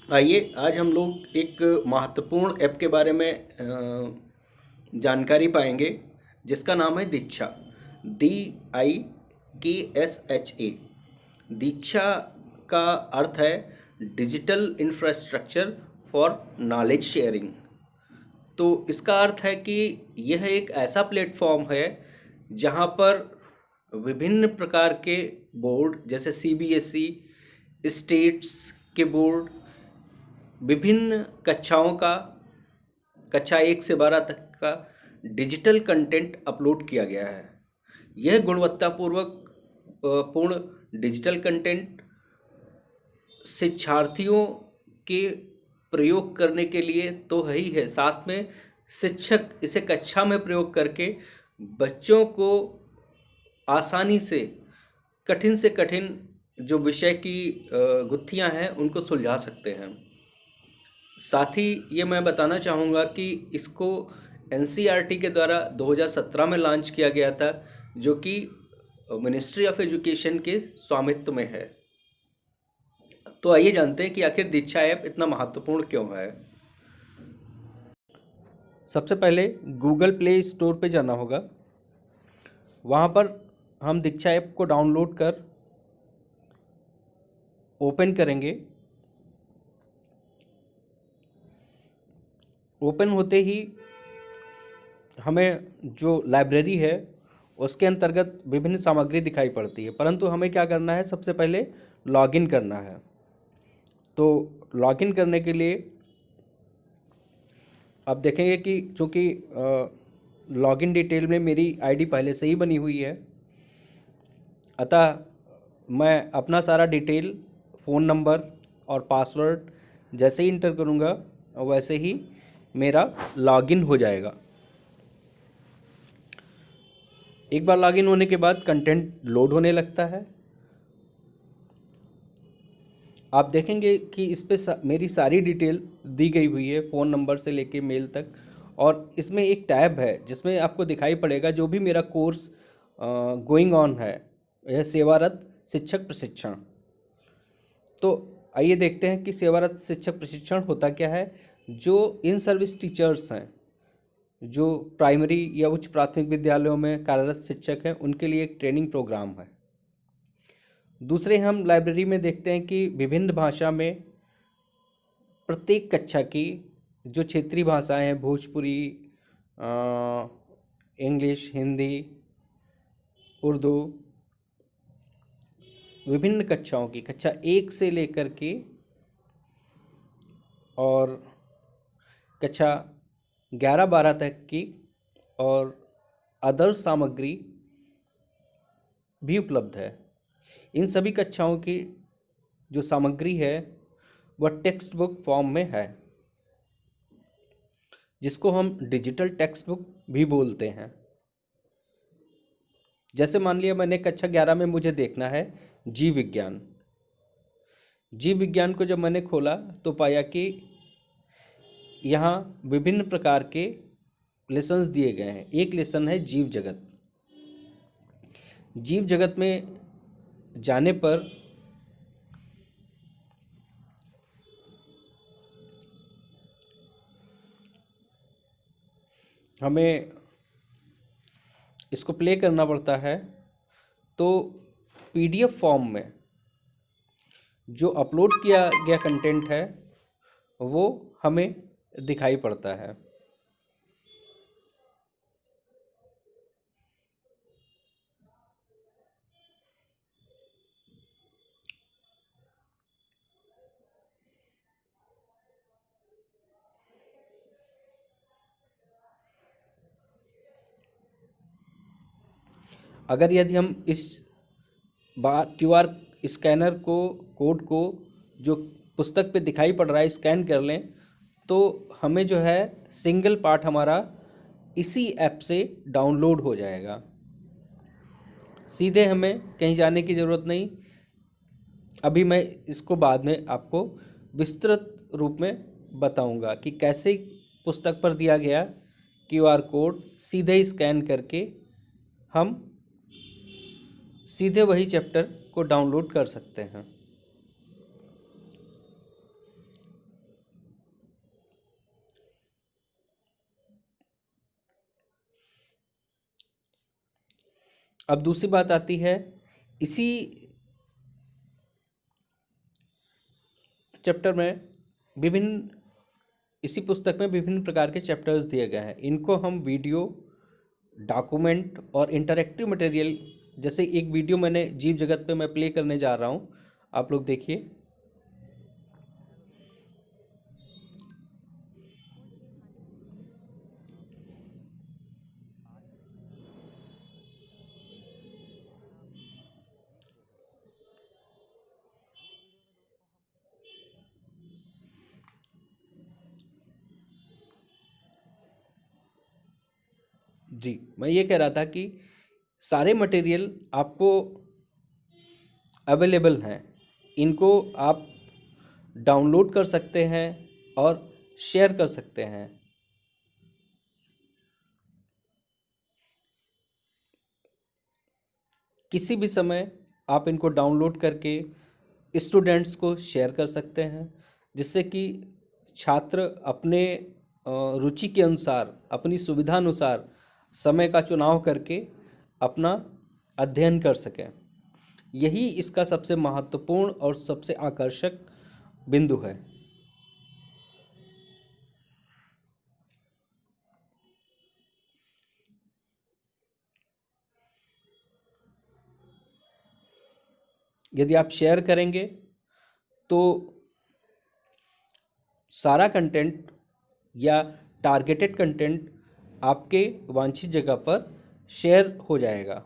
आइए आज हम लोग एक महत्वपूर्ण ऐप के बारे में जानकारी पाएंगे जिसका नाम है दीक्षा। DIKSHA। दीक्षा का अर्थ है digital infrastructure for knowledge sharing. तो इसका अर्थ है कि यह एक ऐसा प्लेटफॉर्म है जहां पर विभिन्न प्रकार के बोर्ड जैसे CBSE, स्टेट्स के बोर्ड, विभिन्न कक्षाओं का, कक्षा 1 से 12 तक का डिजिटल कंटेंट अपलोड किया गया है। यह गुणवत्तापूर्वक पूर्ण डिजिटल कंटेंट शिक्षार्थियों के प्रयोग करने के लिए तो है ही है, साथ में शिक्षक इसे कक्षा में प्रयोग करके बच्चों को आसानी से कठिन जो विषय की गुत्थियां हैं उनको सुलझा सकते हैं। साथ ही ये मैं बताना चाहूँगा कि इसको NCERT के द्वारा 2017 में लॉन्च किया गया था, जो कि मिनिस्ट्री ऑफ एजुकेशन के स्वामित्व में है। तो आइए जानते हैं कि आखिर दीक्षा ऐप इतना महत्वपूर्ण क्यों है। सबसे पहले गूगल प्ले स्टोर पे जाना होगा। वहाँ पर हम दीक्षा ऐप को डाउनलोड कर ओपन करेंगे। ओपन होते ही हमें जो लाइब्रेरी है उसके अंतर्गत विभिन्न सामग्री दिखाई पड़ती है, परंतु हमें क्या करना है, सबसे पहले लॉगिन करना है। तो लॉगिन करने के लिए आप देखेंगे कि चूँकि लॉगिन डिटेल में मेरी आईडी पहले से ही बनी हुई है, अतः मैं अपना सारा डिटेल, फ़ोन नंबर और पासवर्ड जैसे ही इंटर करूँगा वैसे ही मेरा लॉगिन हो जाएगा। एक बार लॉगिन होने के बाद कंटेंट लोड होने लगता है। आप देखेंगे कि इस पे मेरी सारी डिटेल दी गई हुई है, फ़ोन नंबर से लेके मेल तक। और इसमें एक टैब है जिसमें आपको दिखाई पड़ेगा जो भी मेरा कोर्स गोइंग ऑन है, यह सेवारत शिक्षक प्रशिक्षण। तो आइए देखते हैं कि सेवारत शिक्षक प्रशिक्षण होता क्या है। जो इन सर्विस टीचर्स हैं, जो प्राइमरी या उच्च प्राथमिक विद्यालयों में कार्यरत शिक्षक हैं, उनके लिए एक ट्रेनिंग प्रोग्राम है। दूसरे हम लाइब्रेरी में देखते हैं कि विभिन्न भाषा में प्रत्येक कक्षा की जो क्षेत्रीय भाषाएं हैं, भोजपुरी, इंग्लिश, हिंदी, उर्दू, विभिन्न कक्षाओं की, कक्षा 1 से लेकर के और कक्षा 11-12 तक की और अदर सामग्री भी उपलब्ध है। इन सभी कक्षाओं की जो सामग्री है वह टेक्स्ट बुक फॉर्म में है, जिसको हम डिजिटल टेक्स्ट बुक भी बोलते हैं। जैसे मान लिया मैंने कक्षा 11 में मुझे देखना है जीव विज्ञान। जीव विज्ञान को जब मैंने खोला तो पाया कि यहाँ विभिन्न प्रकार के लेसन्स दिए गए हैं। एक लेसन है जीव जगत। जीव जगत में जाने पर हमें इसको प्ले करना पड़ता है। तो PDF फॉर्म में जो अपलोड किया गया कंटेंट है वो हमें दिखाई पड़ता है। अगर यदि हम इस QR स्कैनर को, कोड को, जो पुस्तक पे दिखाई पड़ रहा है, स्कैन कर लें तो हमें जो है सिंगल पार्ट हमारा इसी ऐप से डाउनलोड हो जाएगा। सीधे हमें कहीं जाने की ज़रूरत नहीं। अभी मैं इसको बाद में आपको विस्तृत रूप में बताऊंगा कि कैसे पुस्तक पर दिया गया QR कोड सीधे स्कैन करके हम सीधे वही चैप्टर को डाउनलोड कर सकते हैं। अब दूसरी बात आती है, इसी चैप्टर में विभिन्न इसी पुस्तक में विभिन्न प्रकार के चैप्टर्स दिए गए हैं। इनको हम वीडियो, डॉक्यूमेंट और इंटरेक्टिव मटेरियल, जैसे एक वीडियो मैंने जीव जगत पे मैं प्ले करने जा रहा हूँ, आप लोग देखिए। जी, मैं ये कह रहा था कि सारे मटेरियल आपको अवेलेबल हैं, इनको आप डाउनलोड कर सकते हैं और शेयर कर सकते हैं। किसी भी समय आप इनको डाउनलोड करके स्टूडेंट्स को शेयर कर सकते हैं, जिससे कि छात्र अपने रुचि के अनुसार, अपनी सुविधा अनुसार समय का चुनाव करके अपना अध्ययन कर सकें। यही इसका सबसे महत्वपूर्ण और सबसे आकर्षक बिंदु है। यदि आप शेयर करेंगे तो सारा कंटेंट या टारगेटेड कंटेंट आपके वांछित जगह पर शेयर हो जाएगा।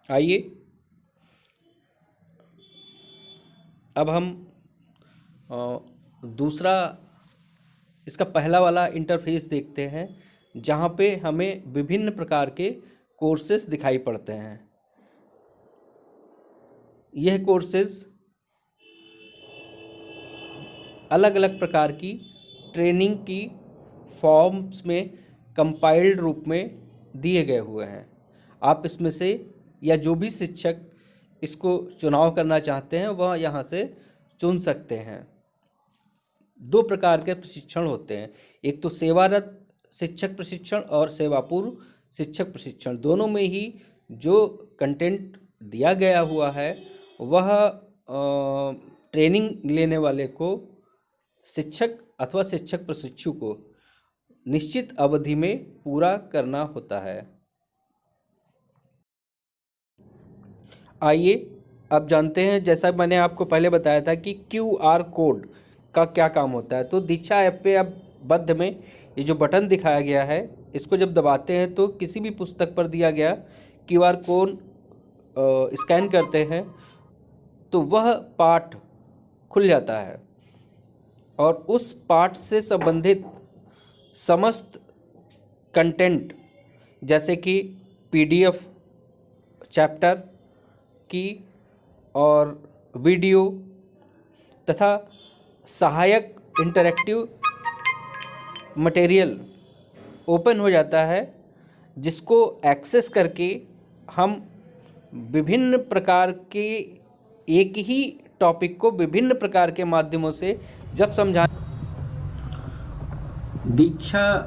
आइए अब हम दूसरा, इसका पहला वाला इंटरफेस देखते हैं, जहाँ पे हमें विभिन्न प्रकार के कोर्सेस दिखाई पड़ते हैं। यह कोर्सेस अलग अलग प्रकार की ट्रेनिंग की फॉर्म्स में कंपाइल्ड रूप में दिए गए हुए हैं। आप इसमें से या जो भी शिक्षक इसको चुनाव करना चाहते हैं वह यहाँ से चुन सकते हैं। दो प्रकार के प्रशिक्षण होते हैं, एक तो सेवारत शिक्षक प्रशिक्षण और सेवापूर्व शिक्षक प्रशिक्षण। दोनों में ही जो कंटेंट दिया गया हुआ है वह ट्रेनिंग लेने वाले को, शिक्षक अथवा शिक्षक प्रशिक्षु को निश्चित अवधि में पूरा करना होता है। आइए अब जानते हैं, जैसा मैंने आपको पहले बताया था कि QR कोड का क्या काम होता है। तो दीक्षा ऐप पे अब मध्य में ये जो बटन दिखाया गया है, इसको जब दबाते हैं तो किसी भी पुस्तक पर दिया गया QR कोड स्कैन करते हैं तो वह पाठ खुल जाता है और उस पाठ से संबंधित समस्त कंटेंट, जैसे कि PDF चैप्टर की और वीडियो तथा सहायक इंटरेक्टिव मटेरियल ओपन हो जाता है, जिसको एक्सेस करके हम विभिन्न प्रकार के एक ही टॉपिक को विभिन्न प्रकार के माध्यमों से जब समझा। दीक्षा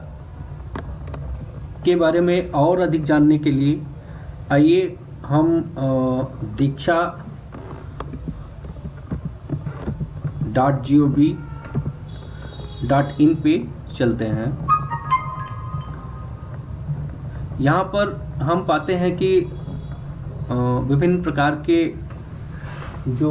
के बारे में और अधिक जानने के लिए आइए हम diksha.gov.in पे चलते हैं। यहाँ पर हम पाते हैं कि विभिन्न प्रकार के जो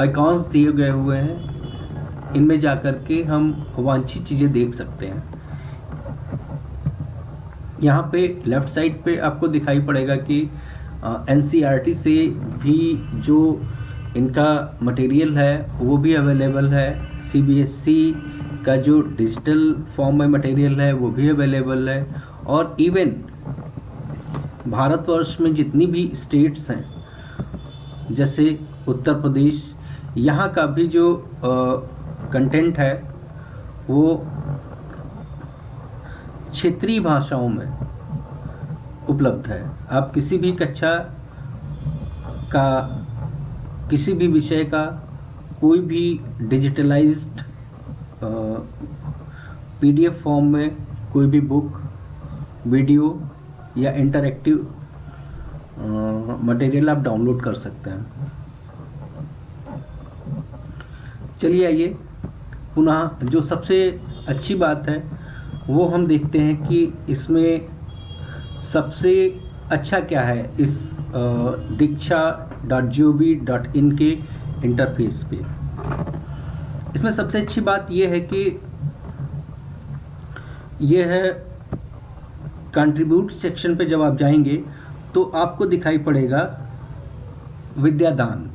आइकॉन्स दिए गए हुए हैं, इनमें जाकर के हम वांछित चीज़ें देख सकते हैं। यहाँ पे लेफ़्ट साइड पे आपको दिखाई पड़ेगा कि NCERT से भी जो इनका मटेरियल है वो भी अवेलेबल है। CBSE का जो डिजिटल फॉर्म में मटेरियल है वो भी अवेलेबल है। और इवन भारतवर्ष में जितनी भी स्टेट्स हैं, जैसे उत्तर प्रदेश, यहाँ का भी जो कंटेंट है वो क्षेत्रीय भाषाओं में उपलब्ध है। आप किसी भी कक्षा का, किसी भी विषय का कोई भी डिजिटलाइज्ड PDF फॉर्म में कोई भी बुक, वीडियो या इंटरैक्टिव मटेरियल आप डाउनलोड कर सकते हैं। चलिए आइए पुनः जो सबसे अच्छी बात है वो हम देखते हैं कि इसमें सबसे अच्छा क्या है इस diksha.gov.in के इंटरफेस पे। इसमें सबसे अच्छी बात यह है कि यह है कंट्रीब्यूट सेक्शन पे जब आप जाएंगे तो आपको दिखाई पड़ेगा विद्यादान।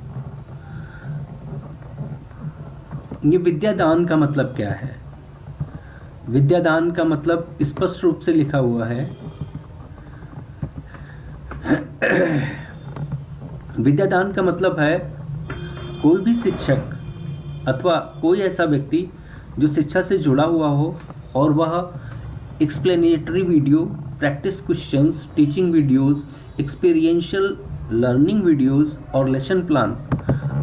ये विद्यादान का मतलब क्या है? विद्यादान का मतलब स्पष्ट रूप से लिखा हुआ है विद्यादान का मतलब है कोई भी शिक्षक अथवा कोई ऐसा व्यक्ति जो शिक्षा से जुड़ा हुआ हो और वह explanatory video, practice questions, teaching videos, experiential learning videos और लेसन प्लान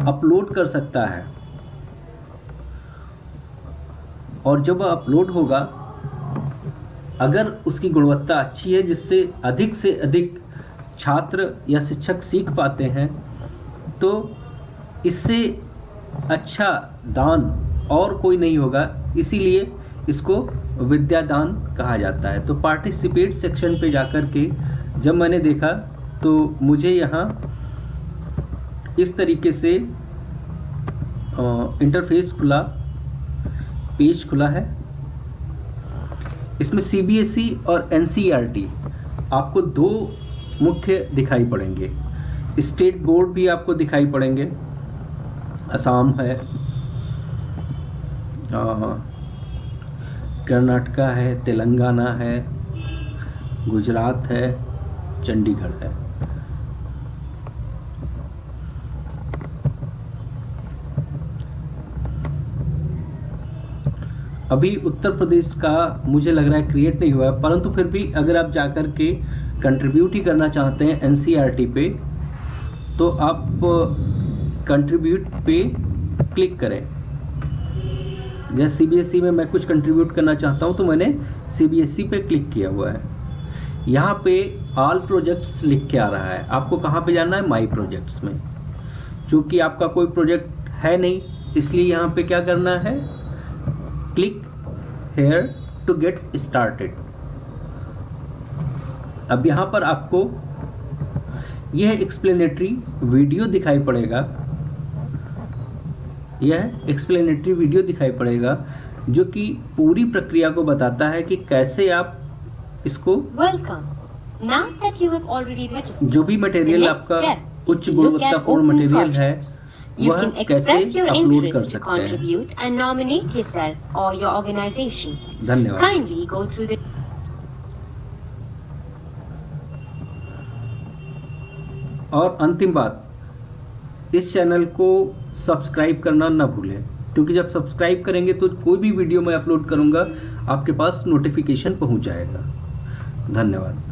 अपलोड कर सकता है। और जब वह अपलोड होगा, अगर उसकी गुणवत्ता अच्छी है जिससे अधिक से अधिक छात्र या शिक्षक सीख पाते हैं, तो इससे अच्छा दान और कोई नहीं होगा, इसीलिए इसको विद्यादान कहा जाता है। तो पार्टिसिपेट सेक्शन पे जाकर के जब मैंने देखा तो मुझे यहाँ इस तरीके से इंटरफेस खुला, पेज खुला है। इसमें CBSE और NCERT आपको दो मुख्य दिखाई पड़ेंगे। स्टेट बोर्ड भी आपको दिखाई पड़ेंगे, असम है, कर्नाटका है, तेलंगाना है, गुजरात है, चंडीगढ़ है। अभी उत्तर प्रदेश का मुझे लग रहा है क्रिएट नहीं हुआ है, परंतु फिर भी अगर आप जाकर के कंट्रीब्यूट ही करना चाहते हैं NCERT पे, तो आप कंट्रीब्यूट पे क्लिक करें। जैसे CBSE में मैं कुछ कंट्रीब्यूट करना चाहता हूं तो मैंने CBSE पे क्लिक किया हुआ है। यहाँ पे ऑल प्रोजेक्ट्स लिख के आ रहा है। आपको कहाँ पे जाना है? माई प्रोजेक्ट्स में। चूँकि आपका कोई प्रोजेक्ट है नहीं, इसलिए यहाँ पे क्या करना है? Click here to get started. अब यहाँ पर आपको यह एक्सप्लेनेटरी वीडियो दिखाई पड़ेगा, यह एक्सप्लेनेटरी वीडियो दिखाई पड़ेगा जो कि पूरी प्रक्रिया को बताता है कि कैसे आप इसको जो भी मटेरियल आपका उच्च गुणवत्तापूर्ण मटेरियल है वह कैसे अपलोड कर सकते हैं। धन्यवाद। और अंतिम बात, इस चैनल को सब्सक्राइब करना ना भूलें, क्योंकि जब सब्सक्राइब करेंगे तो कोई भी वीडियो मैं अपलोड करूंगा आपके पास नोटिफिकेशन पहुंच जाएगा। धन्यवाद।